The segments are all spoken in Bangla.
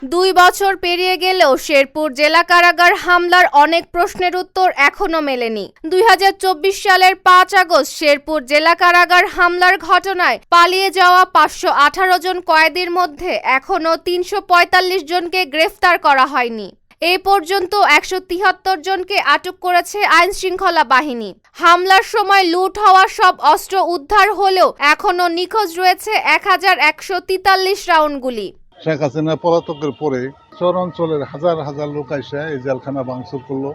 2 বছর পেরিয়ে গেলেও শেরপুর জেলা কারাগার হামলার অনেক প্রশ্নের উত্তর এখনো মেলেনি। 2024 সালের 5 আগস্ট শেরপুর জেলা কারাগার হামলার ঘটনায় পালিয়ে যাওয়া 518 জন কয়েদির মধ্যে এখনো 345 জনকে গ্রেফতার করা হয়নি। এ পর্যন্ত 173 জনকে আটক করেছে আইনশৃঙ্খলা বাহিনী। হামলার সময় লুট হওয়া সব অস্ত্র উদ্ধার হলেও এখনো নিখোঁজ রয়েছে 1143 রাউন্ড গুলি। শেখ হাসিনা পলাতকের পরে শহর অঞ্চলের হাজার হাজার লোক এসে এই জেলখানা ভাঙচুর করলো।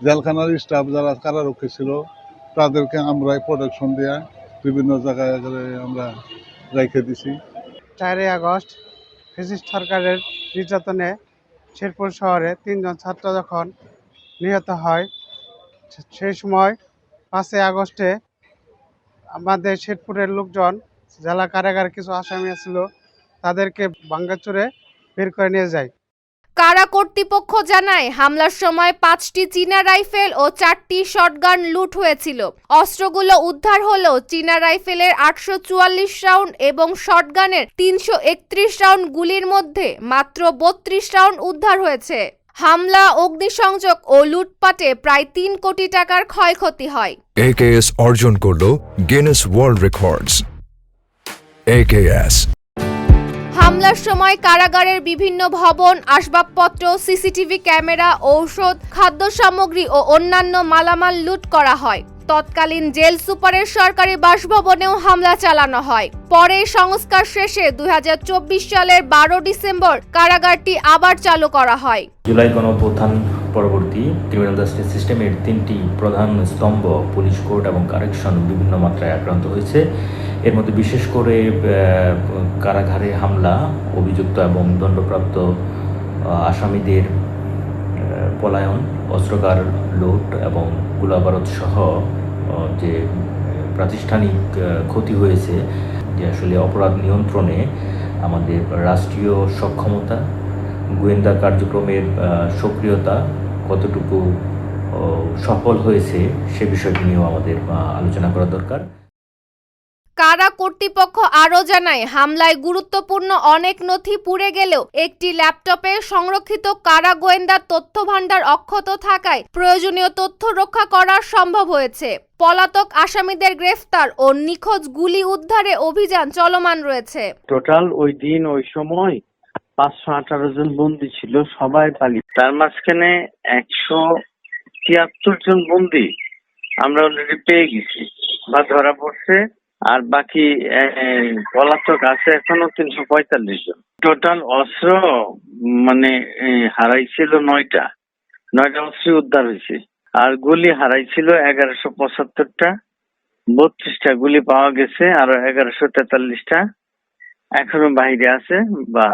জেলখানার স্টাফ যারা কারারক্ষী ছিল তাদেরকে আমরা প্রোটেকশন দিয়ে বিভিন্ন জায়গায় আমরা রেখে দিছি। 4 আগস্ট ফ্যাসিস্ট সরকারের নির্যাতনে শেরপুর শহরে 3 জন ছাত্র যখন নিহত হয়, সেই সময় 5 আগস্টে আমাদের শেরপুরের লোকজন জেলা কারাগারে কিছু আসামি ছিল, তাদেরকে ভাঙচুরে বের করে নিয়ে যায়। কারা কর্তৃপক্ষ জানায় হামলার সময় 5টি চীনা রাইফেল ও 4টি শটগান লুট হয়েছিল। অস্ত্রগুলো উদ্ধার হলেও চীনা রাইফেলের 844 রাউন্ড এবং শটগানের 331 রাউন্ড গুলির মধ্যে মাত্র 32 রাউন্ড উদ্ধার হয়েছে। হামলা, অগ্নিসংযোগ ও লুটপাটে প্রায় 3 কোটি টাকার ক্ষয়ক্ষতি হয়। AKS অর্জন করল গিনেস ওয়ার্ল্ড রেকর্ডস। AKS হামলার সময় কারাগারের বিভিন্ন ভবন, আসবাবপত্র, সিসিটিভি ক্যামেরা, ঔষধ, খাদ্য সামগ্রী ও অন্যান্য মালামাল লুট করা হয়। তৎকালীন জেল সুপারের সরকারি বাসভবনেও হামলা চালানো হয়। পরে সংস্কার শেষে 2024 সালের 12 ডিসেম্বর কারাগারটি আবার চালু করা হয়। জুলাই গণঅভ্যুত্থান পরবর্তী ক্রিমিনাল জাস্টিস সিস্টেমের 3টি প্রধান স্তম্ভ পুলিশ কোর্ট এবং কারেকশন বিভিন্ন মাত্রায় আক্রান্ত হয়েছে। এর মধ্যে বিশেষ করে কারাগারে হামলা, অভিযুক্ত এবং দণ্ডপ্রাপ্ত আসামিদের পলায়ন, অস্ত্রাগার লুট এবং গোলাবারুদ সহ যে প্রাতিষ্ঠানিক ক্ষতি হয়েছে, যে আসলে অপরাধ নিয়ন্ত্রণে আমাদের রাষ্ট্রীয় সক্ষমতা, গোয়েন্দা কার্যক্রমের সক্রিয়তা কতটুকু সফল হয়েছে সে বিষয়টি নিয়েও আমাদের আলোচনা করা দরকার। কারা কর্তৃপক্ষ আরও জানায় হামলায় গুরুত্বপূর্ণ অনেক নথি পুড়ে গেলেও একটি ল্যাপটপে সংরক্ষিত কারা গোয়েন্দা তথ্য ভাণ্ডার অক্ষত থাকায় প্রয়োজনীয় তথ্য রক্ষা করা সম্ভব হয়েছে। পলাতক আসামিদের গ্রেফতার ও নিখোঁজ গুলি উদ্ধারে অভিযান চলমান রয়েছে। টোটাল ওই দিন ওই সময় 518 জন বন্দী ছিল, সবাই পালিয়ে। তার মাঝখানে 173 জন বন্দী আমরা অলরেডি পেয়ে গেছি বা ধরা পড়ছে, আর বাকি পলাতক আছে এখনো 345 জন। টোটাল অস্ত্র হারাইছিল 9টা অস্ত্র উদ্ধার হয়েছে, আর গুলি হারাইছিল 1175টা, 32টা গুলি পাওয়া গেছে, আরো 1143টা এখনো বাইরে আছে বা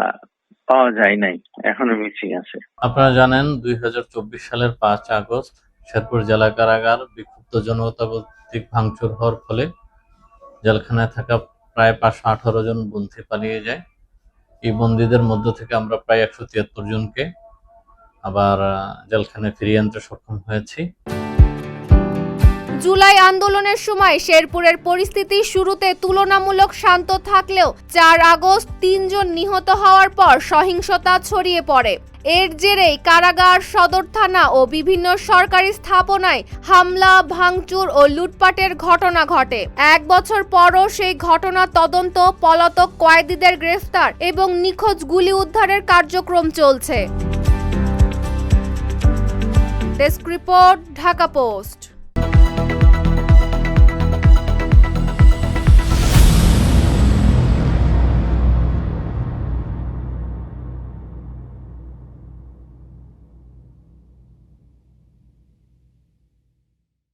পাওয়া যায় নাই, এখনো মিসিং আছে। আপনারা জানেন 2024 সালের 5 আগস্ট শেরপুর জেলা কারাগার বিক্ষুব্ধ জনতা কর্তৃক ভাঙচুর হওয়ার ফলে জেলখানায় থাকা প্রায় 518 জন বন্দী পালিয়ে যায়। এই বন্দীদের মধ্য থেকে আমরা প্রায় 173 জনকে আবার জেলখানায় ফিরিয়ে আনতে সক্ষম হয়েছি। জুলাই আন্দোলনের সময় শেরপুরের পরিস্থিতি শুরুতে তুলনামূলক শান্ত থাকলেও 4 আগস্ট 3 জন নিহত হওয়ার পর সহিংসতা ছড়িয়ে পড়ে। এর জেরেই কারাগার, সদর থানা ও বিভিন্ন সরকারি স্থাপনায় হামলা, ভাঙচুর ও লুটপাটের ঘটনা ঘটে। 1 বছর পরও সেই ঘটনা তদন্ত, পলাতক কয়েদিদের গ্রেফতার এবং নিখোঁজ গুলি উদ্ধারের কার্যক্রম চলছে। Desk report, Dhaka post.